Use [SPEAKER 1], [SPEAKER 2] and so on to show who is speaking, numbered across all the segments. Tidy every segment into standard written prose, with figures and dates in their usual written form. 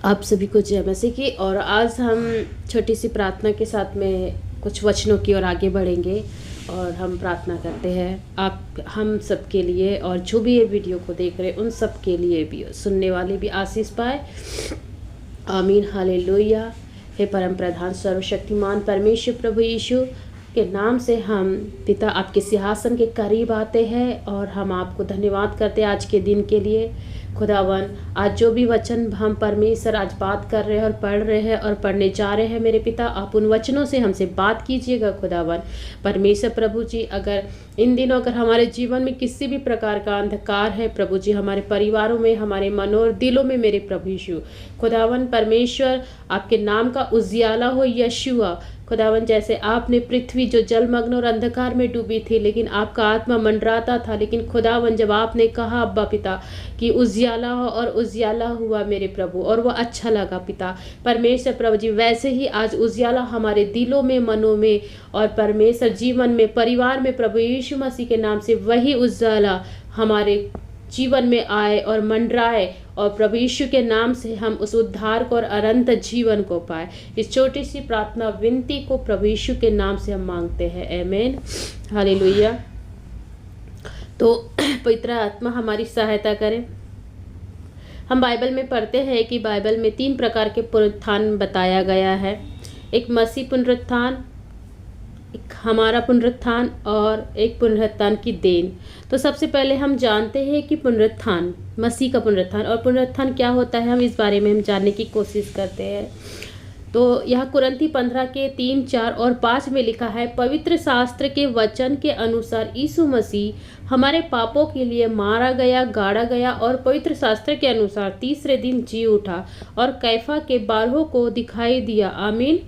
[SPEAKER 1] आप सभी को जय मसीह की। और आज हम छोटी सी प्रार्थना के साथ में कुछ वचनों की ओर आगे बढ़ेंगे और हम प्रार्थना करते हैं आप हम सब के लिए, और जो भी ये वीडियो को देख रहे हैं उन सब के लिए भी, सुनने वाले भी आशीष पाए। आमीन, हालेलुया। हे परम प्रधान सर्वशक्तिमान परमेश्वर प्रभु यीशु के नाम से हम पिता आपके सिंहासन के करीब आते हैं और हम आपको धन्यवाद करते हैं आज के दिन के लिए। खुदावन, आज जो भी वचन हम परमेश्वर आज बात कर रहे हैं और पढ़ रहे हैं और पढ़ने जा रहे हैं, मेरे पिता आप उन वचनों से हमसे बात कीजिएगा। खुदावन परमेश्वर प्रभु जी, अगर इन दिनों अगर हमारे जीवन में किसी भी प्रकार का अंधकार है प्रभु जी, हमारे परिवारों में, हमारे मनों और दिलों में, मेरे प्रभु यीशु खुदावन परमेश्वर आपके नाम का उजियाला हो यशुआ। खुदावन, जैसे आपने पृथ्वी जो जलमग्न और अंधकार में डूबी थी, लेकिन आपका आत्मा मंडराता था, लेकिन खुदावन जब आपने कहा अब्बा पिता कि उजियाला हो, और उजियाला हुआ मेरे प्रभु, और वो अच्छा लगा पिता परमेश्वर प्रभु जी। वैसे ही आज उजियाला हमारे दिलों में, मनों में और परमेश्वर जीवन में, परिवार में प्रभु यीशु मसीह के नाम से वही उजियाला हमारे जीवन में आए और मंडराए, और प्रभु यीशु के नाम से हम उस उद्धार को और अनंत जीवन को पाए। इस छोटी सी प्रार्थना विनती को प्रभु यीशु के नाम से हम मांगते हैं, आमीन, हालेलुया। तो पवित्र आत्मा हमारी सहायता करें। हम बाइबल में पढ़ते हैं कि बाइबल में 3 प्रकार के पुनरुत्थान बताया गया है। एक मसीह पुनरुत्थान, एक हमारा पुनरुत्थान और एक पुनरुत्थान की देन। तो सबसे पहले हम जानते हैं कि पुनरुत्थान, मसीह का पुनरुत्थान और पुनरुत्थान क्या होता है, हम इस बारे में हम जानने की कोशिश करते हैं। तो यह कुरिन्थी 15 के 3, 4 और 5 में लिखा है, पवित्र शास्त्र के वचन के अनुसार यीशु मसीह हमारे पापों के लिए मारा गया, गाड़ा गया और पवित्र शास्त्र के अनुसार तीसरे दिन जी उठा और कैफा के 12 को दिखाई दिया। आमीन।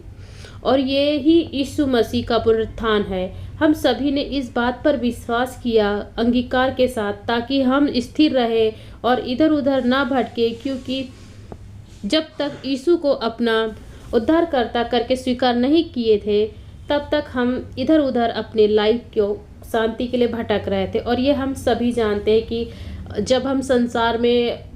[SPEAKER 1] और ये ही यीशु मसीह का पुनरुत्थान है। हम सभी ने इस बात पर विश्वास किया अंगीकार के साथ, ताकि हम स्थिर रहे और इधर उधर ना भटके, क्योंकि जब तक यीशु को अपना उद्धारकर्ता करके स्वीकार नहीं किए थे, तब तक हम इधर उधर अपने लाइफ को शांति के लिए भटक रहे थे। और ये हम सभी जानते हैं कि जब हम संसार में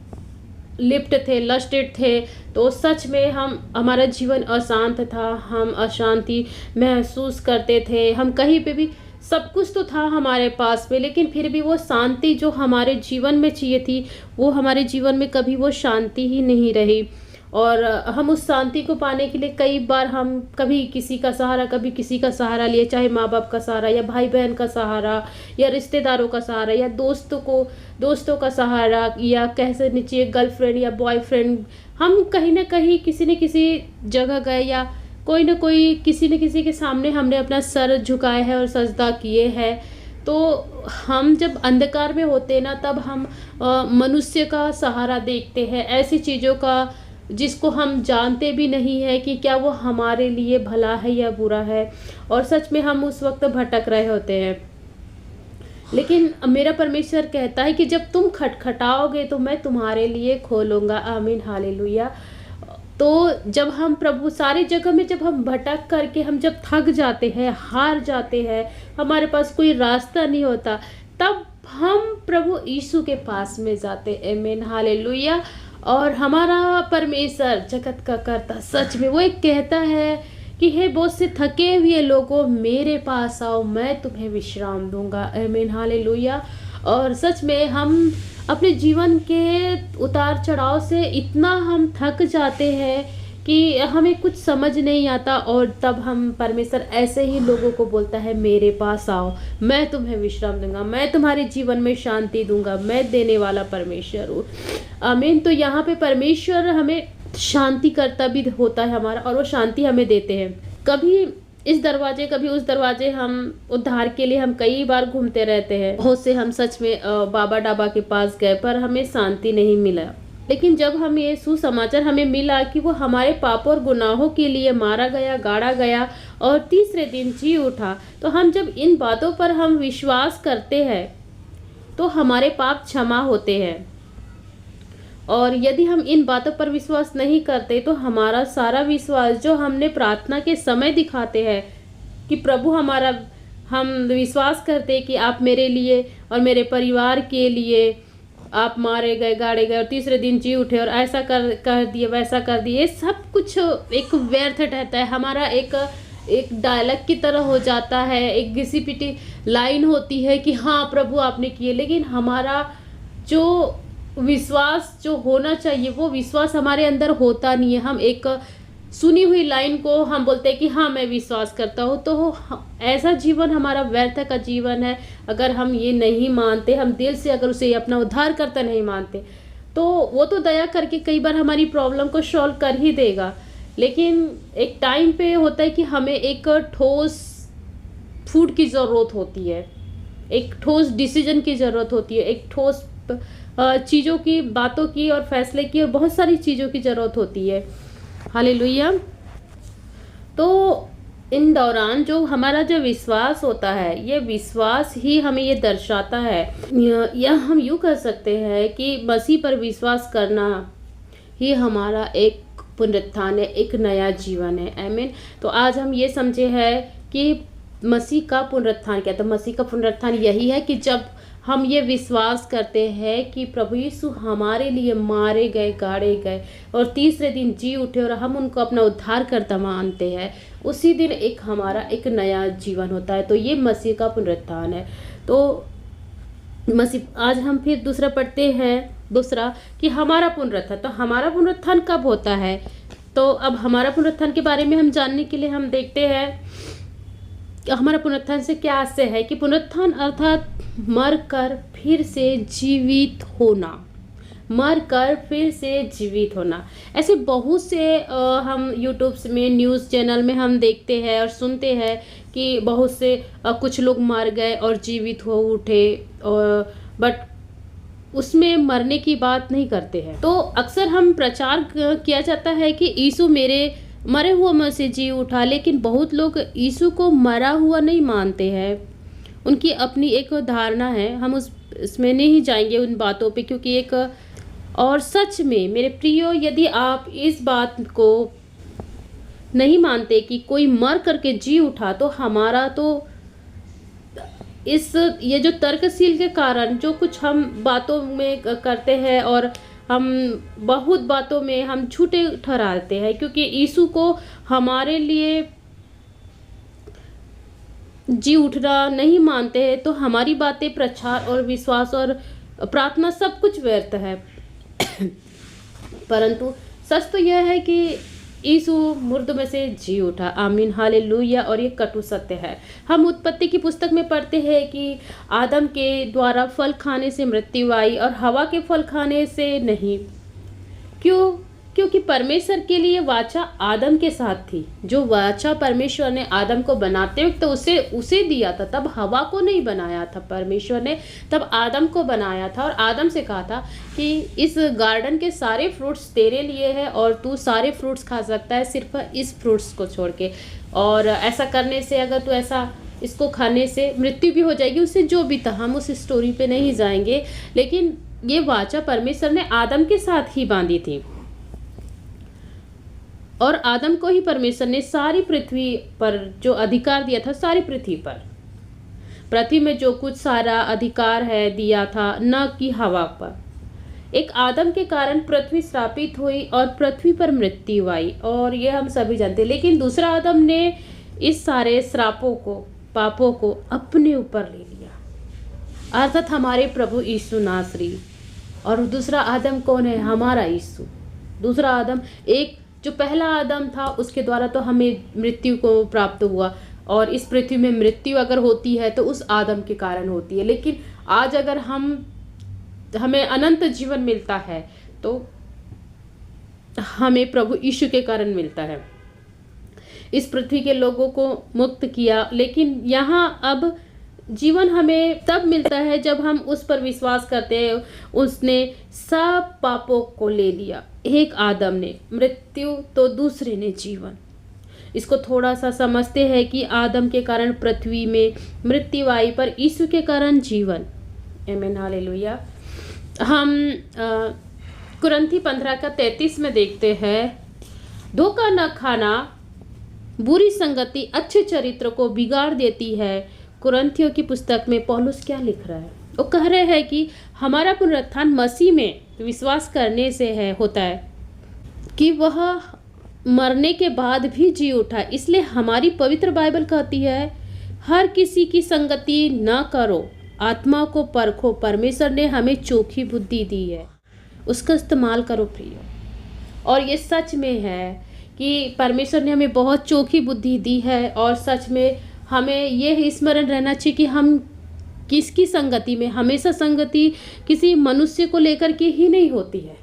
[SPEAKER 1] लिप्त थे, लस्टेड थे, तो सच में हमारा जीवन अशांत था, हम अशांति महसूस करते थे। हम कहीं पे भी, सब कुछ तो था हमारे पास में, लेकिन फिर भी वो शांति जो हमारे जीवन में चाहिए थी, वो हमारे जीवन में कभी वो शांति ही नहीं रही। और हम उस शांति को पाने के लिए कई बार हम कभी किसी का सहारा, कभी किसी का सहारा लिए, चाहे माँ बाप का सहारा या भाई बहन का सहारा या रिश्तेदारों का सहारा या दोस्तों का सहारा, या कैसे नीचे गर्लफ्रेंड या बॉयफ्रेंड, हम कहीं ना कहीं किसी न किसी जगह गए, या कोई ना कोई किसी न किसी के सामने हमने अपना सर झुकाए है और सजदा किए हैं। तो हम जब अंधकार में होते हैं ना, तब हम मनुष्य का सहारा देखते हैं, ऐसी चीज़ों का जिसको हम जानते भी नहीं है कि क्या वो हमारे लिए भला है या बुरा है, और सच में हम उस वक्त भटक रहे होते हैं। लेकिन मेरा परमेश्वर कहता है कि जब तुम खटखटाओगे तो मैं तुम्हारे लिए खोलूंगा। आमीन, हालेलुया। तो जब हम प्रभु सारी जगह में, जब हम भटक करके हम जब थक जाते हैं, हार जाते हैं, हमारे पास कोई रास्ता नहीं होता, तब हम प्रभु यीशु के पास में जाते। आमीन, हालेलुया। और हमारा परमेश्वर जगत का कर्ता सच में वो एक कहता है कि हे बहुत से थके हुए लोगों, मेरे पास आओ, मैं तुम्हें विश्राम दूंगा। आमीन, हालेलुया। और सच में हम अपने जीवन के उतार चढ़ाव से इतना हम थक जाते हैं कि हमें कुछ समझ नहीं आता, और तब हम परमेश्वर ऐसे ही लोगों को बोलता है, मेरे पास आओ, मैं तुम्हें विश्राम दूंगा, मैं तुम्हारे जीवन में शांति दूंगा, मैं देने वाला परमेश्वर हूँ। आमीन। तो यहाँ पे परमेश्वर हमें शांति करता भी होता है हमारा, और वो शांति हमें देते हैं। कभी इस दरवाजे, कभी उस दरवाजे, हम उद्धार के लिए हम कई बार घूमते रहते हैं। बहुत से हम सच में बाबा डाबा के पास गए, पर हमें शांति नहीं मिला। लेकिन जब हम ये सुसमाचार हमें मिला कि वो हमारे पापों और गुनाहों के लिए मारा गया, गाड़ा गया और तीसरे दिन जी उठा, तो हम जब इन बातों पर हम विश्वास करते हैं तो हमारे पाप क्षमा होते हैं। और यदि हम इन बातों पर विश्वास नहीं करते, तो हमारा सारा विश्वास जो हमने प्रार्थना के समय दिखाते हैं कि प्रभु हमारा, हम विश्वास करते कि आप मेरे लिए और मेरे परिवार के लिए आप मारे गए, गाड़े गए और तीसरे दिन जी उठे और ऐसा कर दिए, वैसा कर दिए, ये सब कुछ एक व्यर्थ रहता है। हमारा एक डायलॉग की तरह हो जाता है, एक घिसी पिटी लाइन होती है कि हाँ प्रभु आपने किए, लेकिन हमारा जो विश्वास जो होना चाहिए वो विश्वास हमारे अंदर होता नहीं है। हम एक सुनी हुई लाइन को हम बोलते हैं कि हाँ मैं विश्वास करता हूँ, तो ऐसा जीवन हमारा व्यर्थ का जीवन है। अगर हम ये नहीं मानते, हम दिल से अगर उसे अपना उद्धार करता नहीं मानते, तो वो तो दया करके कई बार हमारी प्रॉब्लम को सॉल्व कर ही देगा, लेकिन एक टाइम पे होता है कि हमें एक ठोस फूड की ज़रूरत होती है, एक ठोस डिसीजन की ज़रूरत होती है, एक ठोस चीज़ों की, बातों की और फैसले की और बहुत सारी चीज़ों की ज़रूरत होती है। हालेलुया। तो इन दौरान जो हमारा जो विश्वास होता है, ये विश्वास ही हमें ये दर्शाता है, या हम यूँ कह सकते हैं कि मसीह पर विश्वास करना ही हमारा एक पुनरुत्थान है, एक नया जीवन है। आमीन। तो आज हम ये समझे हैं कि मसीह का पुनरुत्थान क्या, तो मसीह का पुनरुत्थान यही है कि जब हम ये विश्वास करते हैं कि प्रभु यीशु हमारे लिए मारे गए, गाड़े गए और तीसरे दिन जी उठे और हम उनको अपना उद्धारकर्ता मानते हैं, उसी दिन एक हमारा एक नया जीवन होता है। तो ये मसीह का पुनरुत्थान है। तो मसीह, आज हम फिर दूसरा पढ़ते हैं, दूसरा कि हमारा पुनरुत्थान। तो हमारा पुनरुत्थान कब होता है? तो अब हमारा पुनरुत्थान के बारे में हम जानने के लिए हम देखते हैं हमारा पुनरुत्थान से क्या आशय है कि पुनरुत्थान अर्थात मर कर फिर से जीवित होना, मर कर फिर से जीवित होना। ऐसे बहुत से हम यूट्यूब में, न्यूज़ चैनल में हम देखते हैं और सुनते हैं कि बहुत से कुछ लोग मर गए और जीवित हो उठे, और बट उसमें मरने की बात नहीं करते हैं। तो अक्सर हम प्रचार किया जाता है कि यीशु मेरे मरे हुआ में से जी उठा, लेकिन बहुत लोग यीशु को मरा हुआ नहीं मानते हैं। उनकी अपनी एक धारणा है, हम उसमें नहीं जाएंगे उन बातों पे, क्योंकि एक और सच में मेरे प्रियो, यदि आप इस बात को नहीं मानते कि कोई मर करके जी उठा, तो हमारा तो ये जो तर्कशील के कारण जो कुछ हम बातों में करते हैं और हम बहुत बातों में हम झूठे ठहराते हैं, क्योंकि यीशु को हमारे लिए जी उठना नहीं मानते हैं, तो हमारी बातें, प्रचार और विश्वास और प्रार्थना सब कुछ व्यर्थ है। परंतु सच तो यह है कि यीशु मुर्दों में से जी उठा। आमीन, हालेलुया। और ये कटु सत्य है। हम उत्पत्ति की पुस्तक में पढ़ते हैं कि आदम के द्वारा फल खाने से मृत्यु आई और हवा के फल खाने से नहीं। क्यों? क्योंकि परमेश्वर के लिए वाचा आदम के साथ थी। जो वाचा परमेश्वर ने आदम को बनाते वक्त तो उसे दिया था, तब हवा को नहीं बनाया था परमेश्वर ने, तब आदम को बनाया था और आदम से कहा था कि इस गार्डन के सारे फ्रूट्स तेरे लिए है और तू सारे फ्रूट्स खा सकता है, सिर्फ इस फ्रूट्स को छोड़ के। और ऐसा करने से, अगर तू ऐसा इसको खाने से मृत्यु भी हो जाएगी, उससे जो भी था, हम उस स्टोरी पे नहीं जाएंगे, लेकिन ये वाचा परमेश्वर ने आदम के साथ ही बांधी थी और आदम को ही परमेश्वर ने सारी पृथ्वी पर जो अधिकार दिया था, सारी पृथ्वी में जो कुछ सारा अधिकार है दिया था, न कि हवा पर। एक आदम के कारण पृथ्वी श्रापित हुई और पृथ्वी पर मृत्यु आई, और ये हम सभी जानते हैं। लेकिन दूसरा आदम ने इस सारे श्रापों को, पापों को अपने ऊपर ले लिया, अर्थात हमारे प्रभु यीशु नासरी। और दूसरा आदम कौन है? हमारा यीशु। दूसरा आदम, एक जो पहला आदम था उसके द्वारा तो हमें मृत्यु को प्राप्त हुआ, और इस पृथ्वी में मृत्यु अगर होती है तो उस आदम के कारण होती है। लेकिन आज अगर हमें अनंत जीवन मिलता है तो हमें प्रभु यीशु के कारण मिलता है। इस पृथ्वी के लोगों को मुक्त किया, लेकिन यहाँ अब जीवन हमें तब मिलता है जब हम उस पर विश्वास करते हैं। उसने सब पापों को ले लिया, एक आदम ने मृत्यु तो दूसरे ने जीवन। इसको थोड़ा सा समझते हैं कि आदम के कारण पृथ्वी में मृत्यु आई, पर यीशु के कारण जीवन। आमीन, हालेलुया। हम कुरिन्थी 15:33 में देखते हैं, धोखा न खाना, बुरी संगति अच्छे चरित्र को बिगाड़ देती है। कुरिन्थियों की पुस्तक में पौलुस क्या लिख रहा है? वो कह रहे हैं कि हमारा पुनरुत्थान मसीह में विश्वास करने से होता है कि वह मरने के बाद भी जी उठा। इसलिए हमारी पवित्र बाइबल कहती है, हर किसी की संगति न करो, आत्मा को परखो, परमेश्वर ने हमें चोखी बुद्धि दी है, उसका इस्तेमाल करो प्रिय। और ये सच में है कि परमेश्वर ने हमें बहुत चोखी बुद्धि दी है, और सच में हमें ये स्मरण रहना चाहिए कि हम किसकी संगति में, हमेशा संगति किसी मनुष्य को लेकर के ही नहीं होती है,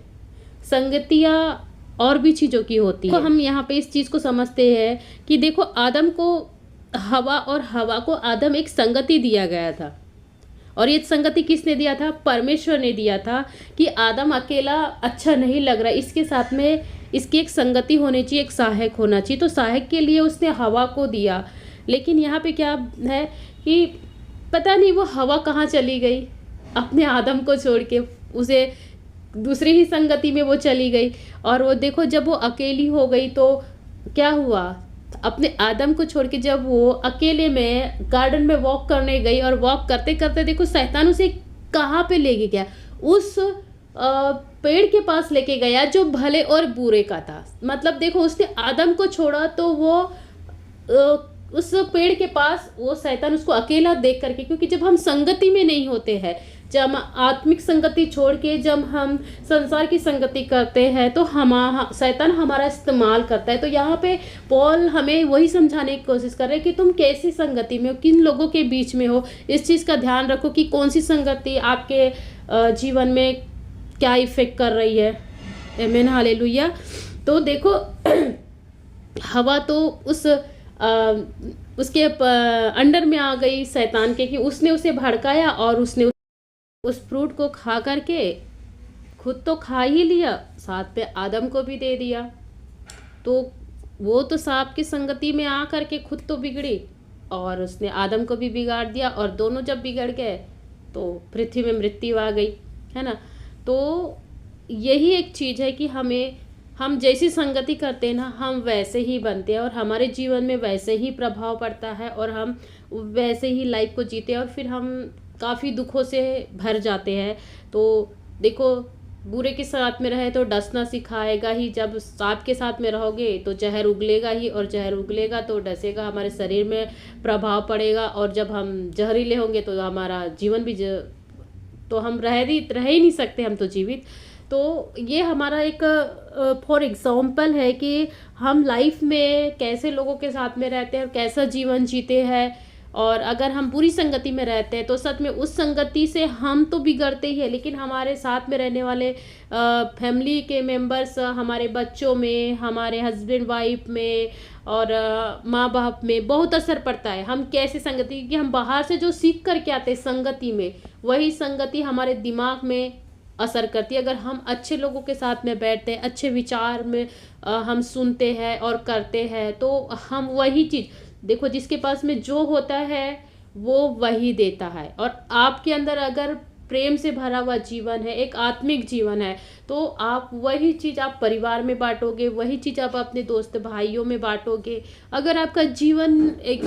[SPEAKER 1] संगतियाँ और भी चीज़ों की होती है। तो हम यहाँ पे इस चीज़ को समझते हैं कि देखो, आदम को हवा और हवा को आदम एक संगति दिया गया था, और ये संगति किसने दिया था? परमेश्वर ने दिया था कि आदम अकेला अच्छा नहीं लग रहा, इसके साथ में इसकी एक संगति होनी चाहिए, एक सहायक होना चाहिए। तो सहायक के लिए उसने हवा को दिया। लेकिन यहाँ पे क्या है कि पता नहीं वो हवा कहाँ चली गई, अपने आदम को छोड़ के उसे दूसरी ही संगति में वो चली गई। और वो देखो, जब वो अकेली हो गई तो क्या हुआ, अपने आदम को छोड़ के जब वो अकेले में गार्डन में वॉक करने गई, और वॉक करते करते देखो शैतान उसे कहाँ पे लेके गया, उस पेड़ के पास लेके गया जो भले और बुरे का था। मतलब देखो, उसने आदम को छोड़ा तो वो उस पेड़ के पास, वो शैतान उसको अकेला देख करके, क्योंकि जब हम संगति में नहीं होते हैं, जब हम आत्मिक संगति छोड़ के जब हम संसार की संगति करते हैं, तो शैतान हमारा इस्तेमाल करता है। तो यहाँ पे पॉल हमें वही समझाने की कोशिश कर रहे हैं कि तुम कैसी संगति में हो, किन लोगों के बीच में हो। इस चीज़ का ध्यान रखो कि कौन सी संगति आपके जीवन में क्या इफेक्ट कर रही है। आमीन, हालेलुया। तो देखो, हवा तो उसके अंडर में आ गई शैतान के, कि उसने उसे भड़काया, और उसने उस फ्रूट को खा करके खुद तो खा ही लिया, साथ पे आदम को भी दे दिया। तो वो तो सांप की संगति में आ करके खुद तो बिगड़ी, और उसने आदम को भी बिगाड़ दिया, और दोनों जब बिगड़ गए तो पृथ्वी में मृत्यु आ गई, है ना। तो यही एक चीज़ है कि हम जैसी संगति करते हैं ना, हम वैसे ही बनते हैं, और हमारे जीवन में वैसे ही प्रभाव पड़ता है, और हम वैसे ही लाइफ को जीते हैं, और फिर हम काफ़ी दुखों से भर जाते हैं। तो देखो, बुरे के साथ में रहे तो डसना सिखाएगा ही, जब सांप के साथ में रहोगे तो जहर उगलेगा ही, और जहर उगलेगा तो डसेगा, हमारे शरीर में प्रभाव पड़ेगा, और जब हम जहरीले होंगे तो हमारा जीवन भी तो हम रह ही नहीं सकते, हम तो जीवित। तो ये हमारा एक फॉर एग्जाम्पल है कि हम लाइफ में कैसे लोगों के साथ में रहते हैं और कैसा जीवन जीते हैं। और अगर हम बुरी संगति में रहते हैं तो सच में उस संगति से हम तो बिगड़ते ही है, लेकिन हमारे साथ में रहने वाले फैमिली के मेंबर्स, हमारे बच्चों में, हमारे हस्बैंड वाइफ में, और माँ बाप में बहुत असर पड़ता है। हम कैसे संगति, क्योंकि हम बाहर से जो सीख करके आते हैं संगति में, वही संगति हमारे दिमाग में असर करती है। अगर हम अच्छे लोगों के साथ में बैठते हैं, अच्छे विचार में हम सुनते हैं और करते हैं, तो हम वही चीज़, देखो जिसके पास में जो होता है वो वही देता है। और आपके अंदर अगर प्रेम से भरा हुआ जीवन है, एक आत्मिक जीवन है, तो आप वही चीज़ आप परिवार में बांटोगे, वही चीज़ आप अपने दोस्त भाइयों में बांटोगे। अगर आपका जीवन एक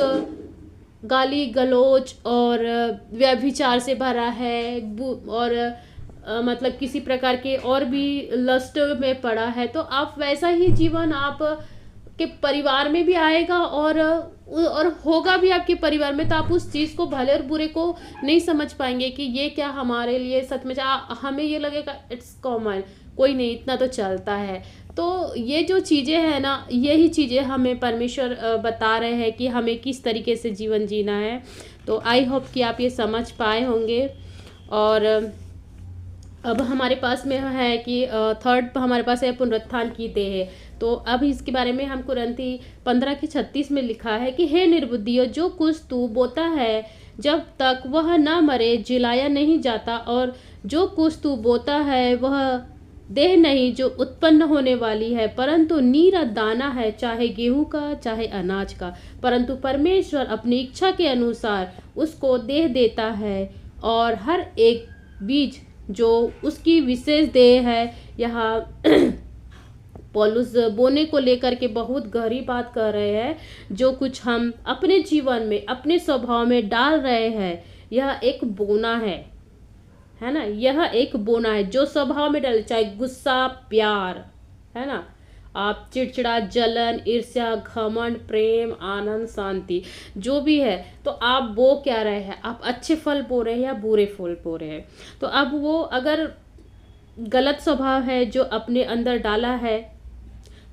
[SPEAKER 1] गाली गलौज और व्यभिचार से भरा है, और मतलब किसी प्रकार के और भी लस्ट में पड़ा है, तो आप वैसा ही जीवन आप के परिवार में भी आएगा, और होगा भी आपके परिवार में। तो आप उस चीज़ को, भले और बुरे को नहीं समझ पाएंगे कि ये क्या हमारे लिए सच में, हमें ये लगेगा इट्स कॉमन, कोई नहीं, इतना तो चलता है। तो ये जो चीज़ें हैं ना, यही चीज़ें हमें परमेश्वर बता रहे हैं कि हमें किस तरीके से जीवन जीना है। तो आई होप कि आप ये समझ पाए होंगे। और अब हमारे पास में है कि थर्ड हमारे पास है पुनरुत्थान की देह। तो अब इसके बारे में हम कुरिन्थी 15:36 में लिखा है कि हे निर्बुद्धियों, जो कुछ तू बोता है जब तक वह न मरे जिलाया नहीं जाता, और जो कुछ तू बोता है वह देह नहीं जो उत्पन्न होने वाली है, परंतु नीरा दाना है, चाहे गेहूं का चाहे अनाज का। परंतु परमेश्वर अपनी इच्छा के अनुसार उसको देह देता है, और हर एक बीज जो उसकी विशेष देह है। यहाँ पौलुस बोने को लेकर के बहुत गहरी बात कर रहे हैं। जो कुछ हम अपने जीवन में, अपने स्वभाव में डाल रहे हैं, यह एक बोना है। है ना, यह एक बोना है जो स्वभाव में डले, चाहे गुस्सा, प्यार, है ना, आप चिड़चिड़ा, जलन, ईर्ष्या, घमंड, प्रेम, आनंद, शांति, जो भी है, तो आप बो क्या रहे हैं, आप अच्छे फल बो रहे हैं या बुरे फल बो रहे हैं। तो अब वो अगर गलत स्वभाव है जो अपने अंदर डाला है,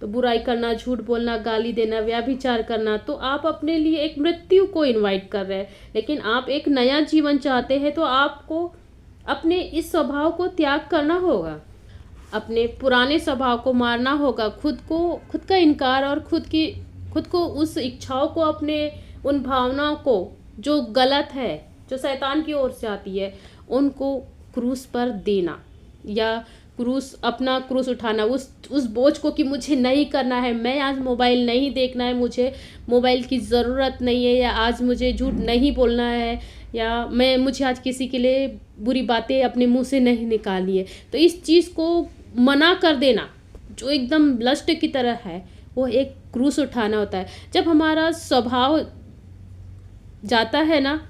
[SPEAKER 1] तो बुराई करना, झूठ बोलना, गाली देना, व्यभिचार करना, तो आप अपने लिए एक मृत्यु को इनवाइट कर रहे हैं। लेकिन आप एक नया जीवन चाहते हैं तो आपको अपने इस स्वभाव को त्याग करना होगा, अपने पुराने स्वभाव को मारना होगा, खुद का इनकार और खुद को उस इच्छाओं को, अपने उन भावनाओं को जो गलत है, जो शैतान की ओर से आती है, उनको क्रूस पर देना, या अपना क्रूस उठाना, उस बोझ को कि मुझे नहीं करना है, मैं आज मोबाइल नहीं देखना है, मुझे मोबाइल की ज़रूरत नहीं है, या आज मुझे झूठ नहीं बोलना है, या मुझे आज किसी के लिए बुरी बातें अपने मुंह से नहीं निकालनी है। तो इस चीज़ को मना कर देना जो एकदम लस्ट की तरह है, वो एक क्रूस उठाना होता है। जब हमारा स्वभाव जाता है ना,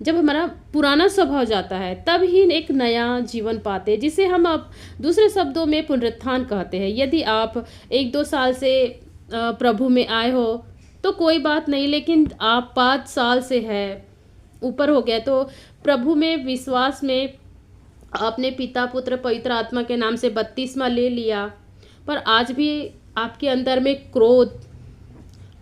[SPEAKER 1] जब हमारा पुराना स्वभाव जाता है, तब ही एक नया जीवन पाते हैं, जिसे हम अब दूसरे शब्दों में पुनरुत्थान कहते हैं। यदि आप 1-2 साल से प्रभु में आए हो तो कोई बात नहीं, लेकिन आप 5 साल से है ऊपर हो गया, तो प्रभु में विश्वास में आपने पिता, पुत्र, पवित्र आत्मा के नाम से बपतिस्मा ले लिया, पर आज भी आपके अंदर में क्रोध,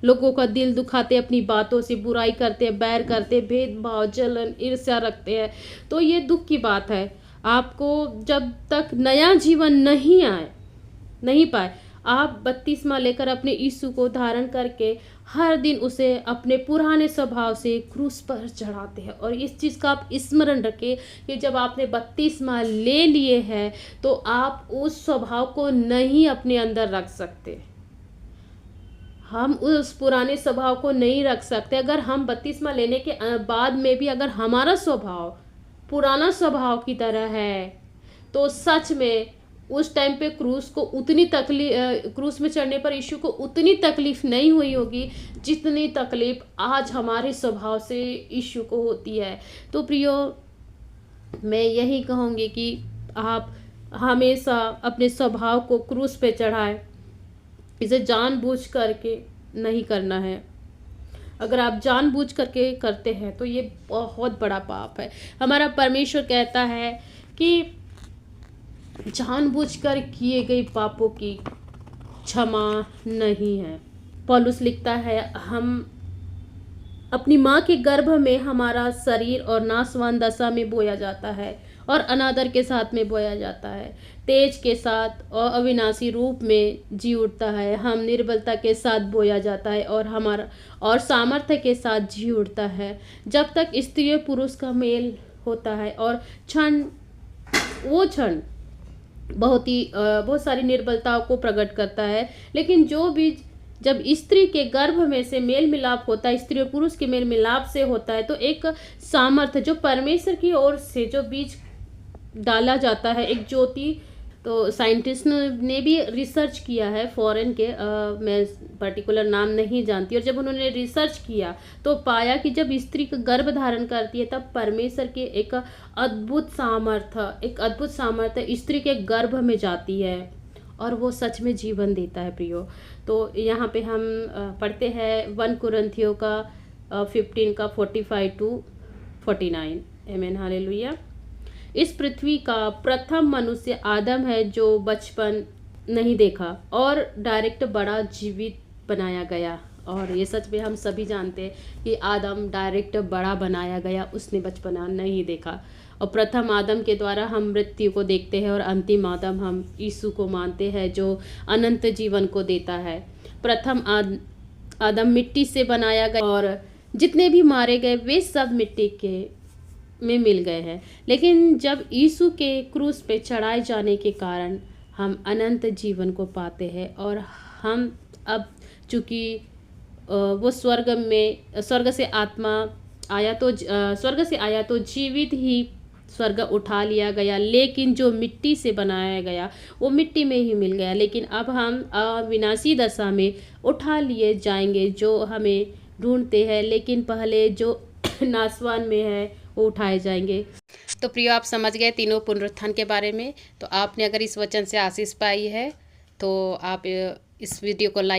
[SPEAKER 1] लोगों का दिल दुखाते, अपनी बातों से बुराई करते, बैर करते, भेदभाव, जलन, ईर्ष्या रखते हैं, तो ये दुख की बात है। आपको जब तक नया जीवन नहीं पाए, आप बपतिस्मा लेकर अपने यीशु को धारण करके हर दिन उसे अपने पुराने स्वभाव से क्रूस पर चढ़ाते हैं। और इस चीज़ का आप स्मरण रखें कि जब आपने बपतिस्मा ले लिए हैं तो आप उस स्वभाव को नहीं अपने अंदर रख सकते। हम उस पुराने स्वभाव को नहीं रख सकते। अगर हम बपतिस्मा लेने के बाद में भी अगर हमारा स्वभाव पुराना स्वभाव की तरह है, तो सच में उस टाइम पे क्रूस में चढ़ने पर यीशु को उतनी तकलीफ नहीं हुई होगी जितनी तकलीफ आज हमारे स्वभाव से यीशु को होती है। तो प्रियो, मैं यही कहूँगी कि आप हमेशा अपने स्वभाव को क्रूस पे चढ़ाएं। इसे जानबूझ करके नहीं करना है। अगर आप जानबूझ करके करते हैं तो ये बहुत बड़ा पाप है। हमारा परमेश्वर कहता है कि जानबूझकर किए गए पापों की क्षमा नहीं है। पौलुस लिखता है, हम अपनी माँ के गर्भ में हमारा शरीर और नाशवान दशा में बोया जाता है और अनादर के साथ में बोया जाता है, तेज के साथ और अविनाशी रूप में जी उठता है। हम निर्बलता के साथ बोया जाता है और सामर्थ्य के साथ जी उठता है। जब तक स्त्री और पुरुष का मेल होता है और वो क्षण बहुत सारी निर्बलताओं को प्रकट करता है। लेकिन जो बीज जब स्त्री के गर्भ में से मेल मिलाप होता है, स्त्री और पुरुष के मेल मिलाप से होता है, तो एक सामर्थ्य जो परमेश्वर की ओर से जो बीज डाला जाता है, एक ज्योति। तो साइंटिस्ट ने भी रिसर्च किया है, फॉरेन के, मैं पर्टिकुलर नाम नहीं जानती, और जब उन्होंने रिसर्च किया तो पाया कि जब स्त्री का गर्भ धारण करती है तब परमेश्वर के एक अद्भुत सामर्थ्य स्त्री के गर्भ में जाती है और वो सच में जीवन देता है प्रियो। तो यहाँ पे हम पढ़ते हैं 1 कुरिन्थियों का 15 का 45 to 49। आमीन, हालेलुया। इस पृथ्वी का प्रथम मनुष्य आदम है जो बचपन नहीं देखा और डायरेक्ट बड़ा जीवित बनाया गया। और ये सच में हम सभी जानते हैं कि आदम डायरेक्ट बड़ा बनाया गया, उसने बचपना नहीं देखा। और प्रथम आदम के द्वारा हम मृत्यु को देखते हैं और अंतिम आदम हम यीशु को मानते हैं जो अनंत जीवन को देता है। प्रथम आदम मिट्टी से बनाया गया और जितने भी मारे गए वे सब मिट्टी के में मिल गए हैं। लेकिन जब यीशु के क्रूस पे चढ़ाए जाने के कारण हम अनंत जीवन को पाते हैं और हम अब चूँकि वो स्वर्ग से आया तो जीवित ही स्वर्ग उठा लिया गया, लेकिन जो मिट्टी से बनाया गया वो मिट्टी में ही मिल गया। लेकिन अब हम अविनाशी दशा में उठा लिए जाएंगे, जो हमें ढूंढते हैं, लेकिन पहले जो नासवान में है वो उठाए जाएंगे। तो प्रियो, आप समझ गए तीनों पुनरुत्थान के बारे में। तो आपने अगर इस वचन से आशीष पाई है तो आप इस वीडियो को लाइक